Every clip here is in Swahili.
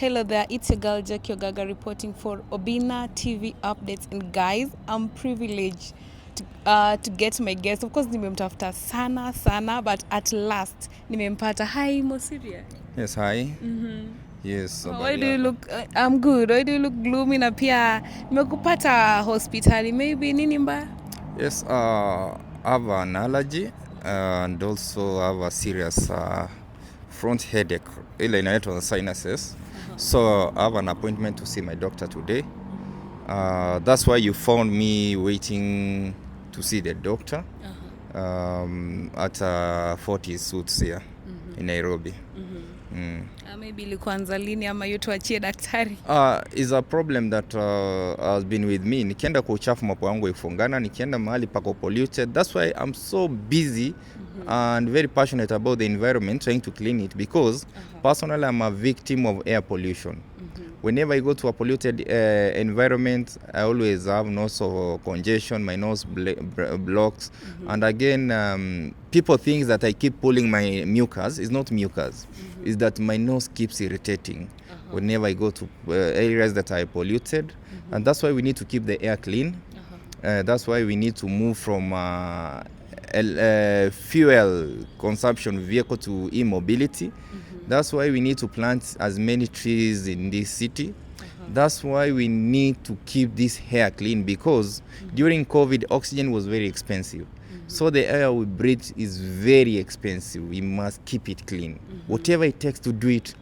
Hello there, it's your girl Jackie Ogaga reporting for Obina TV updates. And guys, I'm privileged to get my guest. Of course, nimemtafuta sana, but at last nimempata. Hi, Mosiria. Yes, hi. Yes, Why do you look? I'm good. Why do you look gloomy? Na pia nimekupata hospitali. Maybe nini mbaya? Yes, I have an allergy and also have a serious front headache. Ile inaitwa sinuses. So I have an appointment to see my doctor today. That's why you found me waiting to see the doctor at 40 Suits here in Nairobi. Maybe ilikuanza lini ama yutuachie daktari? Is a problem that has been with me. Nikienda kwa uchafu mapo yangu ifungana, nikienda mahali pako polluted. That's why I'm so busy and very passionate about the environment, trying to clean it because personally I'm a victim of air pollution. Whenever I go to a polluted environment, I always have nose of congestion, my nose blocks. And again, people think that I keep pulling my mucus. It's not mucus. It's that my nose keeps irritating whenever I go to areas that are polluted. And that's why we need to keep the air clean. That's why we need to move from fuel consumption vehicle to e-mobility. That's why we need to plant as many trees in this city. That's why we need to keep this air clean because during COVID, oxygen was very expensive. So the air we breathe is very expensive. We must keep it clean. Whatever it takes to do it,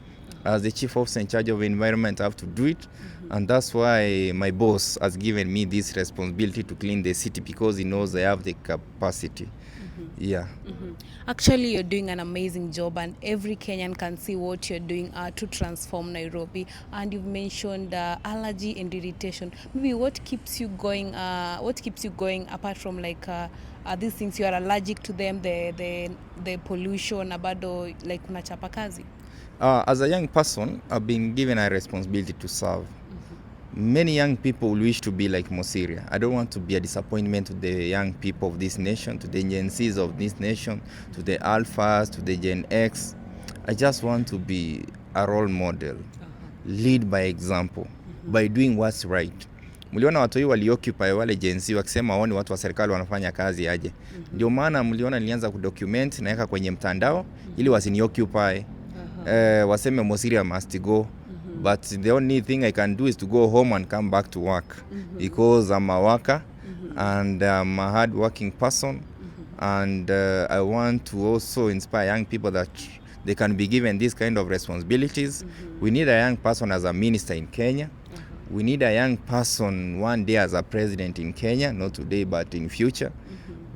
as the chief officer in charge of environment, I have to do it. And that's why my boss has given me this responsibility to clean the city because he knows I have the capacity. Yeah. Actually, you're doing an amazing job, and every Kenyan can see what you're doing to transform Nairobi. And you've mentioned allergy and irritation. Maybe what keeps you going? What keeps you going apart from like these things you are allergic to them, the pollution, abado like unachapa kazi? As a young person, I've been given a responsibility to serve. Many young people wish to be like Mosiria. I don't want to be a disappointment to the young people of this nation, to the Gen Zs of this nation, to the Alphas, to the Gen X. I just want to be a role model, lead by example, by doing what's right. Mliona watu hii walioccupy wale Gen Z wakisema wao ni watu wa serikali wanafanya kazi aje. Ndio maana mliona nilianza kudocument naweka kwenye mtandao ili wasinioccupy. Waseme Mosiria must go. But the only thing I can do is to go home and come back to work because I'm a worker and I'm a hard-working person and I want to also inspire young people that they can be given this kind of responsibilities. We need a young person as a minister in Kenya. We need a young person one day as a president in Kenya, not today but in future.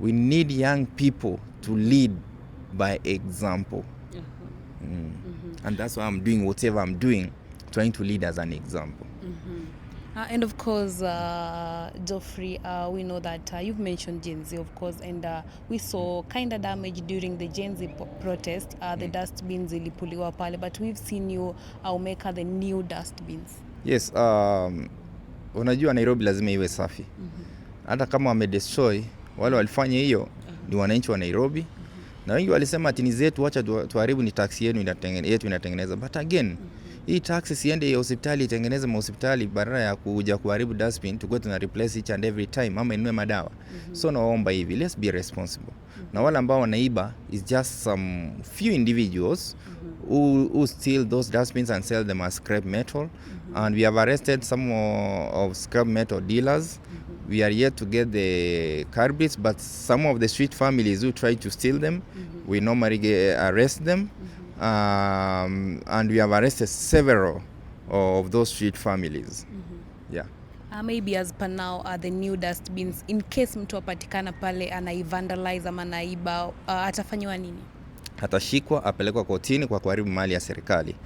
We need young people to lead by example. And that's why I'm doing whatever I'm doing, trying to lead as an example. And of course, Geofrey, we know that you've mentioned Gen Z, of course, and we saw kind of damage during the Gen Z protest. The dustbins ilipuliwa pale, but we've seen you make the new dustbins. Yes, unajua Nairobi lazima iwe safi. Hata kama wamedestroy, wale walifanya hiyo ni wananchi wa Nairobi. Na wengi walisema ati ni zetu, acha tuharibu, ni taxi yetu inatengeneza. But again, hii taxi siende ya hospitali itengeneze hospitali badala ya kuja kuharibu dustbin tukue tuna replace each and every time ama inunue madawa. So naomba hivi, let's be responsible. Na wale ambao wanaiba is just some few individuals who steal those dustbins and sell them as scrap metal. And we have arrested some of scrap metal dealers. We are yet to get the culprits, but some of the street families who try to steal them, we normally arrest them. And we have arrested several of those street families. Yeah. Maybe as per now, the new dustbins, in case mtu apatikana pale anaivandalize ama naiba, atafanywa nini? Atashikwa, apelekwa kotini kwa kuharibu mali ya serikali.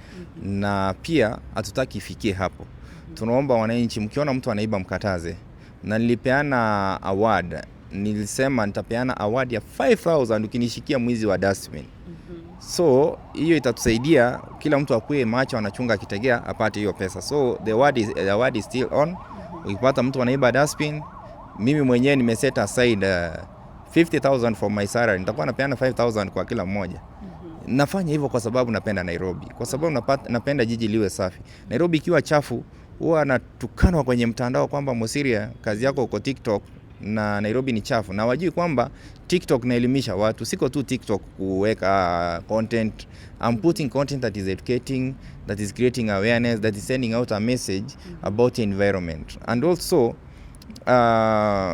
Na pia hatutaki ifikie hapo. Tunaomba wananchi, mkiona mtu anaiba mkataze. Na nilipeana award, nilisema nitapeana award ya 5,000 ukinishikia mwizi wa dustbin. So hiyo itatusaidia kila mtu akue macho anachunga kitegea apate hiyo pesa. So the award is still on. Ukipata mtu anaiba dustbin, mimi mwenyewe nimeset aside 50,000 for my salary. Nitakuwa napeana 5,000 kwa kila mmoja. nafanya hivyo kwa sababu napenda Nairobi, kwa sababu napenda jiji liwe safi. Nairobi ikiwa chafu, huwa natukanwa kwenye mtandao kwamba Mosiria, kazi yako uko TikTok na Nairobi ni chafu. Na wajui kwamba TikTok naelimisha watu, siko tu TikTok kuweka content. I'm putting content that is educating, that is creating awareness, that is sending out a message about the environment. And also,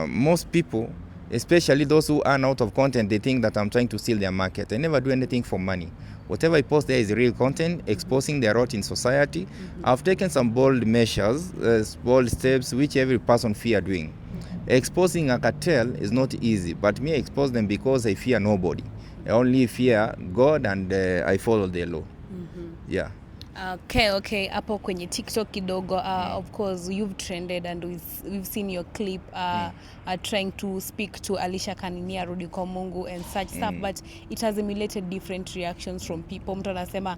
most people, especially those who earn out of content, they think that I'm trying to steal their market. I never do anything for money. Whatever I post there is real content, exposing their rot in society. I've taken some bold measures, bold steps, which every person fear doing. Exposing a cartel is not easy, but me I expose them because I fear nobody. I only fear God and I follow the law. Yeah. Okay, hapo kwenye TikTok kidogo, of course you've trended and we've seen your clip trying to speak to Alicia Kanini arudi kwa Mungu and such stuff, but it has emulated different reactions from people. Mtu anasema,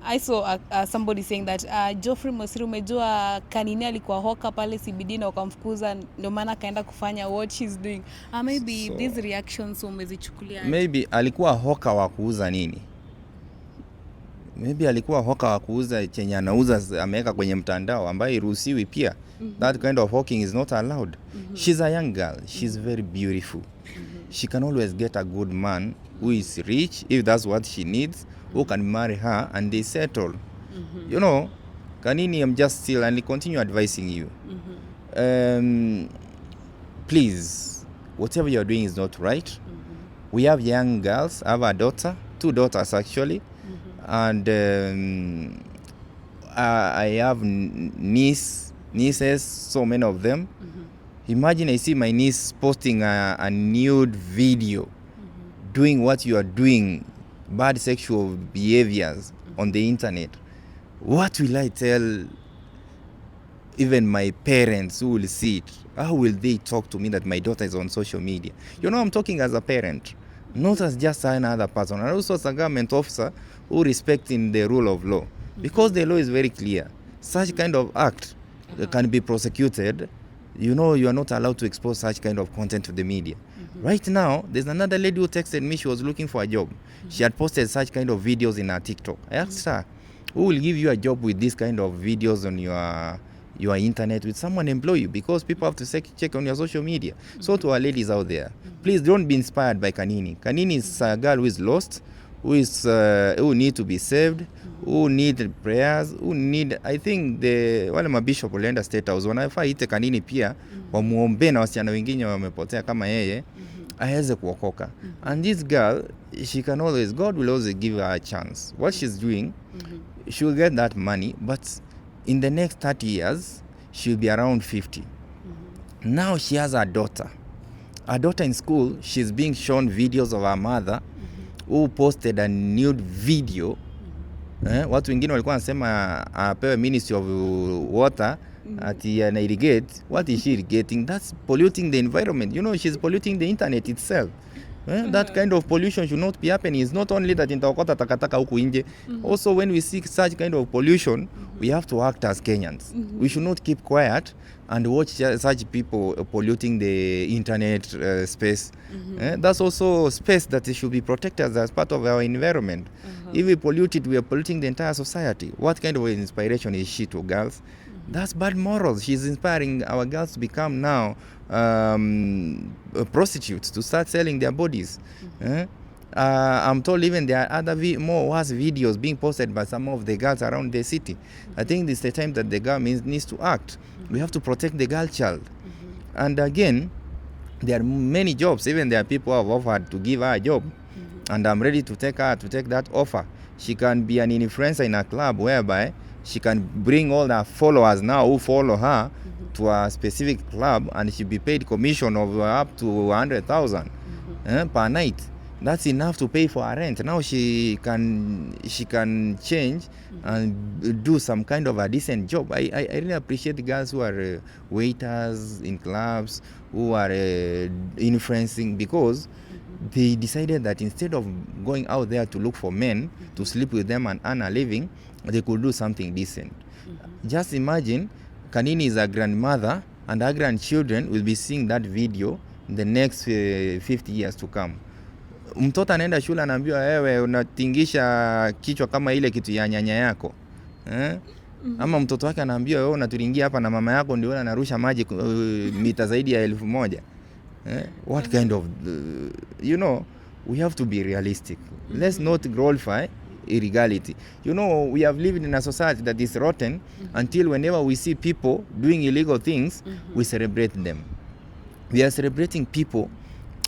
I saw somebody saying that Geofrey Mosiria, umejua Kanini alikuwa hoka pale CBD na ukamfukuza, ndio maana kaenda kufanya what she's doing. Maybe so, these reactions umezichukulia? Maybe alikuwa hoka wa kuuza nini? Maybe alikuwa hoka wa kuuza chenye anauza ameweka kwenye mtandao ambayo iruhusiwi pia. That kind of hawking is not allowed. She's a young girl. She's very beautiful. She can always get a good man who is rich, if that's what she needs, who can marry her and they settle. You know, Kanini, I'm just still and continue advising you. Please, whatever you're doing is not right. We have young girls. I have a daughter, 2 daughters actually. And I have nieces, so many of them. Imagine I see my niece posting a nude video, doing what you are doing, bad sexual behaviors on the internet. What will I tell even my parents who will see it? How will they talk to me that my daughter is on social media? You know, I'm talking as a parent, not as just another person, and also as a government officer who respecting the rule of law, because the law is very clear. Such kind of act can be prosecuted. You know, you are not allowed to expose such kind of content to the media. Right now, there's another lady who texted me. She was looking for a job. She had posted such kind of videos in her TikTok. I asked her, who will give you a job with this kind of videos on your internet? With someone employ you? Because people have to check on your social media. So to our ladies out there, please don't be inspired by Kanini. Kanini is a girl who is lost, who need to be saved, who need prayers, who need, I think wale mabishop walienda State House wanafaa ite Kanini pia wamuombe na wasichana wengine wamepotea kama yeye aweze kuokoka. And this girl, she can always, God will always give her a chance. What she's doing, she will get that money, but in the next 30 years, she'll be around 50. Now she has a daughter. Her daughter in school, she's being shown videos of her mother who posted a nude video. Watu wengine walikuwa wanasema apewe Ministry of Water ati ana irrigate. What is she irrigating? That's polluting the environment. You know, she's polluting the internet itself. That kind of pollution should not be happening. It's not only that nitaokota takataka huku nje. Also, when we see such kind of pollution, we have to act as Kenyans. We should not keep quiet and watch such people polluting the internet space. That's also space that should be protected as part of our environment. If we pollute it, we are polluting the entire society. What kind of inspiration is she to girls? That's bad morals. She's inspiring our girls to become now prostitutes, to start selling their bodies. I'm told even there are other more worse videos being posted by some of the girls around the city. I think this is the time that the government needs to act. We have to protect the girl child. And again, there are many jobs. Even there are people who have offered to give her a job. And I'm ready to take that offer. She can be an influencer in a club whereby she can bring all the followers now who follow her to a specific club, and she'll be paid commission of up to 100,000 per night. That's enough to pay for her rent. Now she can change and do some kind of a decent job. I really appreciate the girls who are waiters in clubs, who are influencing, because they decided that instead of going out there to look for men to sleep with them and earn a living, they could do something decent. Just imagine, Kanini is a grandmother and her grandchildren will be seeing that video in the next 50 years to come. Mtoto anaenda shule anaambiwa wewe unatingisha kichwa kama ile kitu ya nyanya yako. Ama mtoto wake anaambiwa wewe unaturingia hapa na mama yako ndio anarusha maji mita zaidi ya 1000. What kind of we have to be realistic. Let's not glorify illegality. We have lived in a society that is rotten until whenever we see people doing illegal things, we celebrate them. We are celebrating people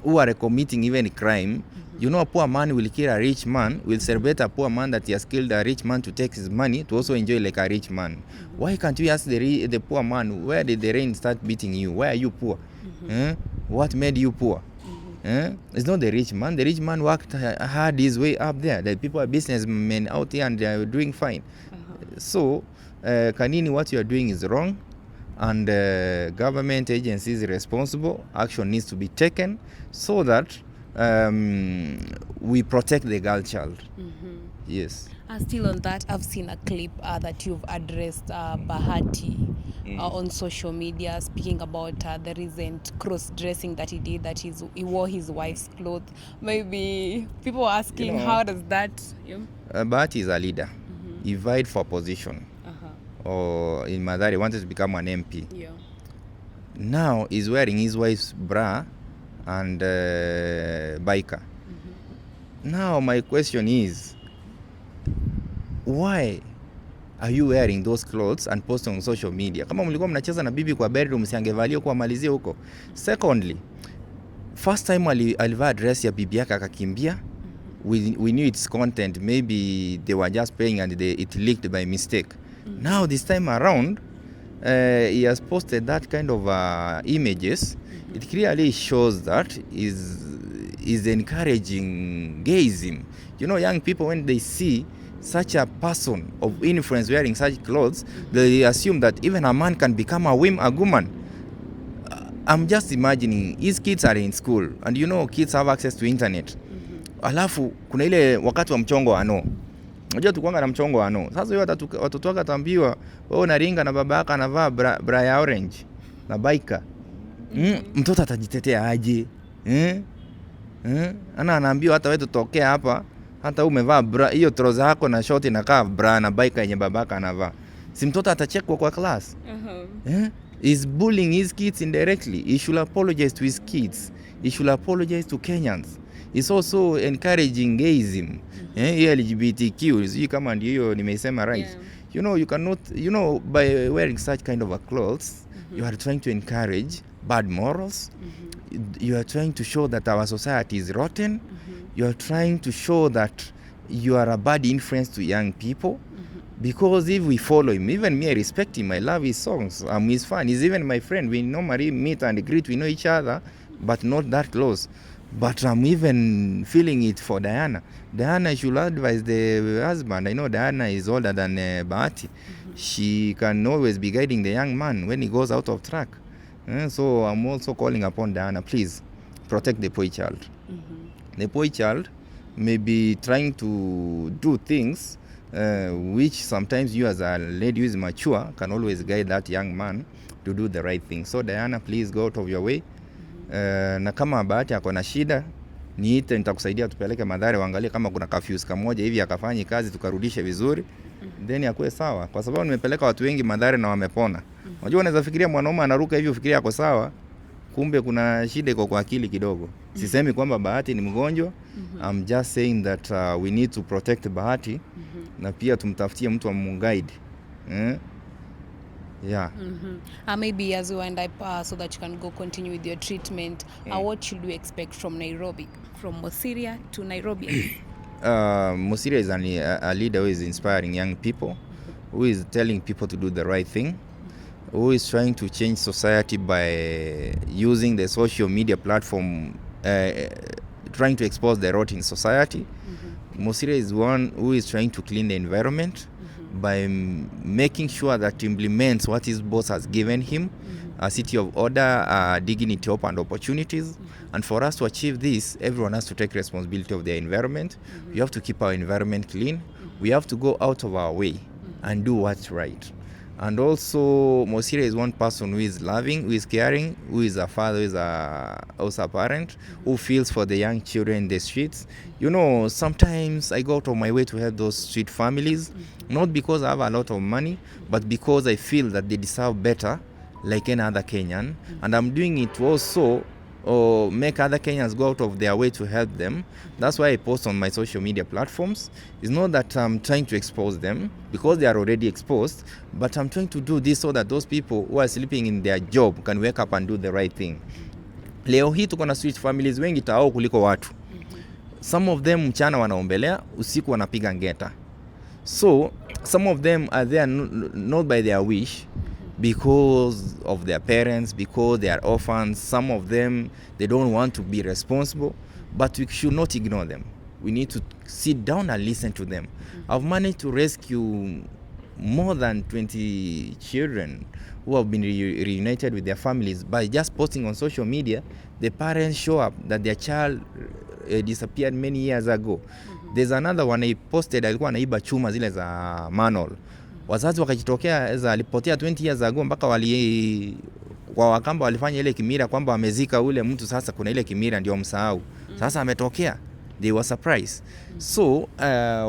who are committing even crime. A poor man will kill a rich man. We'll celebrate a poor man that he has killed a rich man to take his money to also enjoy like a rich man. Why can't you ask the poor man, where did the rain start beating you? Why are you poor? What made you poor? It's not the rich man. The rich man worked hard his way up there. The people are businessmen out here and they are doing fine. So, Kanini, what you are doing is wrong. And government agencies responsible. Action needs to be taken so that we protect the girl child. Yes. Still on that, I've seen a clip that you've addressed Bahati on social media, speaking about the recent cross-dressing that he did, that he wore his wife's clothes. Maybe people are asking, how does that... Bahati is a leader. He vied for position. Or in Madari, he wanted to become an MP. Yeah. Now he's wearing his wife's bra and biker. Now my question is, why are you wearing those clothes and posting on social media? Kama mlikuwa mnacheza na bibi kwa bedroom, msiangevalia kwa malizie huko. Secondly, first time alivaa dress ya bibi yake akakimbia. We knew its content. Maybe they were just playing and it leaked by mistake. Now this time around, he has posted that kind of images. It clearly shows that is encouraging gayism. Young people, when they see such a person of influence wearing such clothes, they assume that even a man can become a woman. I'm just imagining, his kids are in school and kids have access to internet. Alafu kuna ile wakati wa mchongo wa no. Unajua tukwanga na mchongo wa no. Sasa hiyo watoto wake ataambiwa wewe unaringa na baba yako anavaa bra ya orange na biker. Mtoto atajitetea aje? Anaambiwa hata wewe tutokea hapa, hata umevaa bra hiyo trouser yako na short inakaa bra na biker yenye baba yako anavaa. Si mtoto atachekwa kwa class? He's bullying his kids indirectly. He should apologize to his kids. He should apologize to Kenyans. It's also encouraging gayism. LGBTQ, sijui kama ndio hiyo nimeisema right. Yeah. You cannot, by wearing such kind of a clothes, you are trying to encourage bad morals. You are trying to show that our society is rotten. You are trying to show that you are a bad influence to young people. Because if we follow him, even me, I respect him, I love his songs, I'm his fan, he's even my friend. We normally meet and greet, we know each other, but not that close. But I'm even feeling it for Diana. Diana should advise the husband. I know Diana is older than Bahati. She can always be guiding the young man when he goes out of track. So I'm also calling upon Diana, please protect the boy child. The boy child may be trying to do things which sometimes you as a lady who is mature can always guide that young man to do the right thing. So Diana, please go out of your way. Na kama Bahati ako na shida, niite, nitakusaidia tupeleke Mathare waangalie kama kuna kafyus kamoja hivi akafanye kazi tukarudishe vizuri. Then yakue sawa, kwa sababu nimepeleka watu wengi Mathare na wamepona. Unajua unaweza fikiria mwanaume anaruka hivi ufikiria ako sawa, kumbe kuna shida iko kwa akili kidogo. Sisemi kwamba Bahati ni mgonjwa. I'm just saying that we need to protect Bahati na pia tumtafutie mtu amunguide. Yeah. Maybe as you wind up so that you can go continue with your treatment, what should we expect from Nairobi, from Mosiria to Nairobi? Mosiria is a leader who is inspiring young people, who is telling people to do the right thing, who is trying to change society by using the social media platform, trying to expose the rot in society. Mosiria is one who is trying to clean the environment by making sure that he implements what his boss has given him, a city of order, dignity, hope and opportunities. And for us to achieve this, everyone has to take responsibility of their environment. We have to keep our environment clean. We have to go out of our way and do what's right. And also, Mosiria is one person who is loving, who is caring, who is a father, who is also a parent, who feels for the young children in the streets. You know, sometimes I go out of my way to help those street families, not because I have a lot of money, but because I feel that they deserve better, like any other Kenyan. And I'm doing it also or make other Kenyans go out of their way to help them. That's why I post on my social media platforms. It's not that I'm trying to expose them, because they are already exposed, but I'm trying to do this so that those people who are sleeping in their job can wake up and do the right thing. Leo hii tuko na street families wengi tao kuliko watu. Some of them mchana wanaombelea, usiku wanapiga ngeta. So some of them are there not by their wish, because of their parents, because they are orphans. Some of them, they don't want to be responsible, but we should not ignore them. We need to sit down and listen to them. I've managed to rescue more than 20 children who have been reunited with their families by just posting on social media. The parents show up that their child disappeared many years ago. There's another one I posted, alikuwa anaiba chuma zile za manol. Wazazi wakajitokea za alipotea 20 years ago, mpaka kwa Wakamba walifanya ile kimira kwamba wamezika ule mtu, sasa kuna ile kimira ndio msahau. Sasa ametokea. They were surprised. So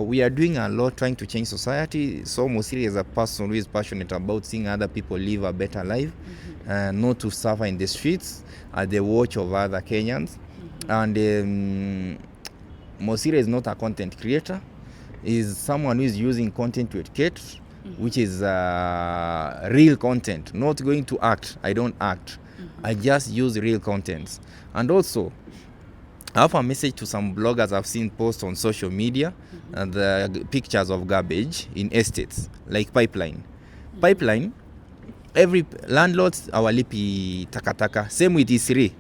we are doing a lot trying to change society. So Mosiria is a person who is passionate about seeing other people live a better life, not to suffer in the streets at the watch of other Kenyans. And Mosiria is not a content creator. Is someone who is using content to educate, which is real content, not going to act. I don't act. I just use real contents. And also, I have a message to some bloggers I've seen post on social media, the pictures of garbage in estates, like Pipeline. Pipeline, every landlords hawalipi takataka. Same with Isli.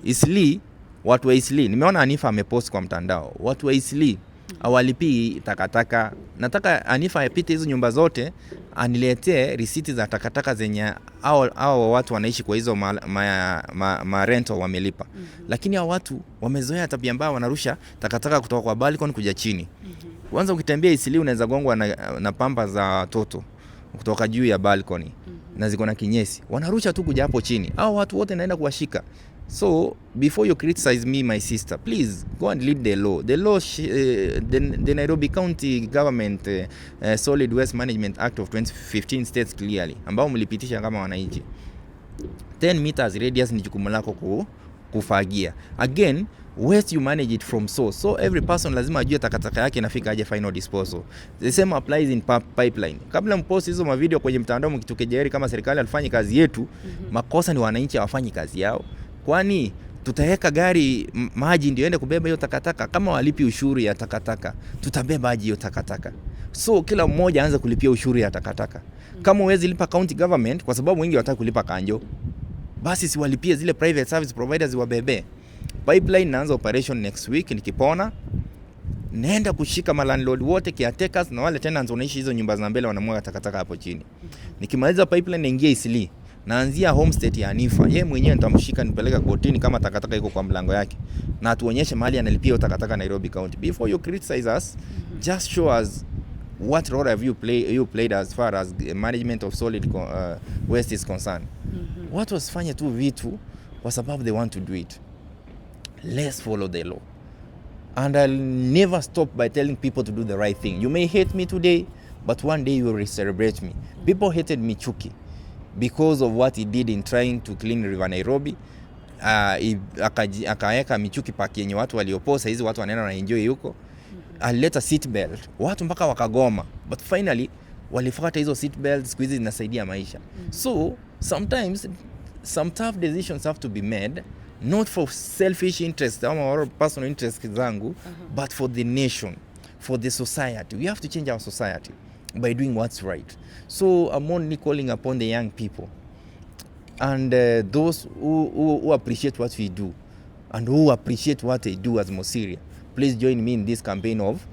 Isli, watu wa Isli, nimeona Anifa amepost kwa mtandao. Watu wa Isli hawalipi takataka. Nataka Anifa apite hizo nyumba zote, aniletee risiti za takataka zenye hao watu wanaishi kwa hizo rento wamelipa. Lakini hao watu wamezoea tabia mbaya, wanarusha takataka kutoka kwa balcony kuja chini. Kwanza ukitembea Isili unaweza gongwa na pamba za watoto kutoka juu ya balcony na ziko na kinyesi. Wanarusha tu kuja hapo chini. Hao watu wote naenda kuwashika. So before you criticize me, my sister, please go and lead the law. The law, the Nairobi County Government Solid Waste Management Act of 2015 states clearly, ambao mlipitisha kama wananchi, 10 meters radius ni jukumu lako kufagia. Again, waste you manage it from source. So every person lazima ajue takataka yake inafika aje final disposal. The same applies in Pipeline. Kabla mpost hizo mavideo kwenye mtandao mkitukejeri kama serikali alifanya kazi yetu, makosa ni wananchi hawafanyi kazi yao. Kwani tutaweka gari maji ndio ende kubeba hiyo takataka? Kama walipi ushuru ya takataka, tutabeba aje hiyo takataka? So kila mmoja aanze kulipia ushuru ya takataka. Kama uwezi lipa county government, kwa sababu wengi wataka kulipa kanjo, basi si walipie zile private service providers wabebe. Pipeline naanza operation next week. Nikipona naenda kushika landlord wote, caretakers na wale tenants wanaishi hizo nyumba za mbele wanamwaga takataka hapo chini. Nikimaliza Pipeline naingia Isli, naanzia homestead ya Anifa. Yeye mwenyewe nitamshika nipeleka kotini kama takataka iko kwa mlango yake, na tuonyeshe mahali analipia hiyo takataka Nairobi County. Before you criticize us, just show us what role have you played as far as management of solid waste is concerned. Watu wasifanye tu vitu kwa sababu they want to do it. Let's follow the law. And I'll never stop by telling people to do the right thing. You may hate me today, but one day you will celebrate me. People hated Michuki because of what he did in trying to clean River Nairobi. Akaeka Michuki park yenye watu walioposa, hizi watu wanaenda na enjoy huko. Alileta seat belt, watu mpaka wakagoma, but finally walifuata hizo seat belts. Siku hizi zinasaidia maisha. So sometimes some tough decisions have to be made, not for selfish interest or personal interest zangu, but for the nation, for the society. We have to change our society by doing what's right. So I'm only calling upon the young people and those who appreciate what we do and who appreciate what they do as Mosiria. Please join me in this campaign of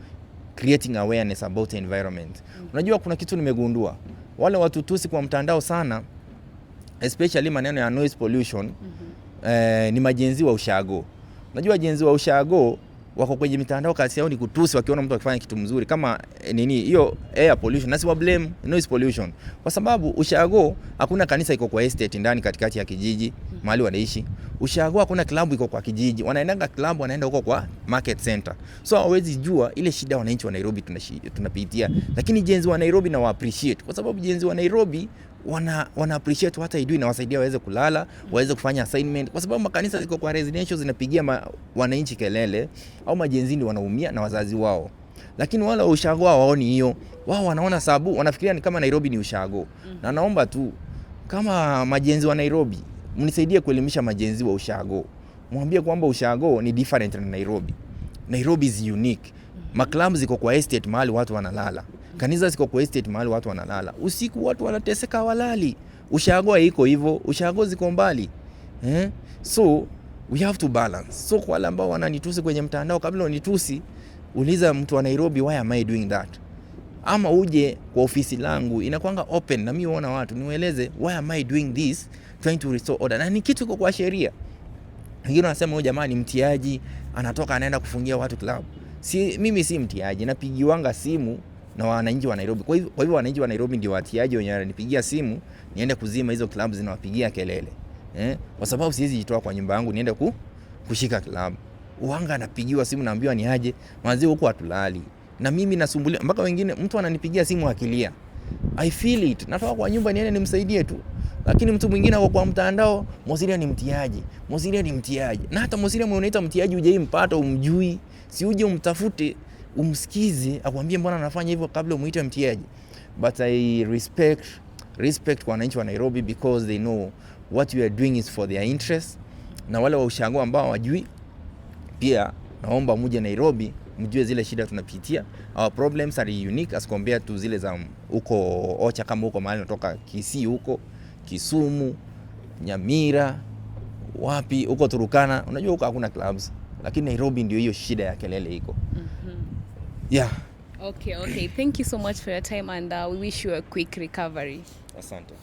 creating awareness about the environment. Unajua kuna kitu nimegundua, wale watu tusi kwa mtandao sana, especially maneno ya noise pollution, ni majenzi wa ushago. Unajua jenzi wa ushago wako kwenye mitandao kazi yao ni kutusi wakiona mtu akifanya kitu mzuri kama nini hiyo air pollution, na si wa blame noise pollution, kwa sababu ushago hakuna kanisa iko kwa estate ndani katikati ya kijiji mahali wanaishi. Ushago hakuna club iko kwa kijiji, wanaenda club, wanaenda huko kwa market center, so hawezi jua ile shida wananchi wa Nairobi tunapitia. Lakini jenzi wa Nairobi na wa appreciate, kwa sababu jenzi wa Nairobi wana appreciate hata idui na wasaidia waweze kulala, waweze kufanya assignment, kwa sababu makanisa ziko kwa residential zinapigia wananchi kelele, au majenzini wanaumia na wazazi wao. Lakini wala ushago hawaoni hiyo, wao wanaona sababu wanafikiria ni kama Nairobi ni ushago. Na naomba tu kama majenzi wa Nairobi mnisaidie kuelimisha majenzi wa ushago, mwambie kwamba ushago ni different na Nairobi. Nairobi is unique. Maclubs ziko kwa estate mahali watu wanalala, kanisa ziko kwa estate mahali watu wanalala, usiku watu wanateseka walali. Ushago haiko hivyo, ushago ziko mbali. So we have to balance. So kwa wale ambao wananitusi kwenye mtandao, kabla unitusi uliza mtu wa Nairobi, why am I doing that? Ama uje kwa ofisi langu inakuanga open na mimi huona watu, niwaeleze why am I doing this, trying to restore order, na ni kitu iko kwa sheria. Wengine wanasema huyu jamaa ni mtiaji, anatoka anaenda kufungia watu club. Mimi si mtiaji, napigiwanga simu na wananchi wa Nairobi. Kwa hivyo wananchi wa Nairobi ndio watiaji wenye wananipigia simu niende kuzima hizo club zinawapigia kelele. Kwa sababu siwezi jitoa kwa nyumba yangu niende kushika club. Uanga anapigiwa simu naambiwa ni aje, manzi huko atulali. Na mimi nasumbulia mpaka wengine mtu ananipigia simu akilia. I feel it. Natoka kwa nyumba niende nimsaidie tu. Lakini mtu mwingine kwa mtandao, Mosiria ni mtiaji. Mosiria ni mtiaji. Na hata Mosiria mwenye unaita mtiaji hujaimpata, umjui. Si uje umtafute, umsikize, akwambie mbona anafanya hivyo kabla umuite mtiaji. But I respect kwa wananchi wa Nairobi because they know what we are doing is for their interest. Na wale wa ushago ambao hawajui, pia naomba muje Nairobi mjue zile shida tunapitia. Our problems are unique as compared to zile za huko Ocha, kama huko mahali natoka Kisii, huko Kisumu, Nyamira, wapi huko Turukana, unajua huko hakuna clubs. Lakini Nairobi ndio hiyo shida ya kelele iko. Yeah. Okay. Thank you so much for your time and we wish you a quick recovery. Asante.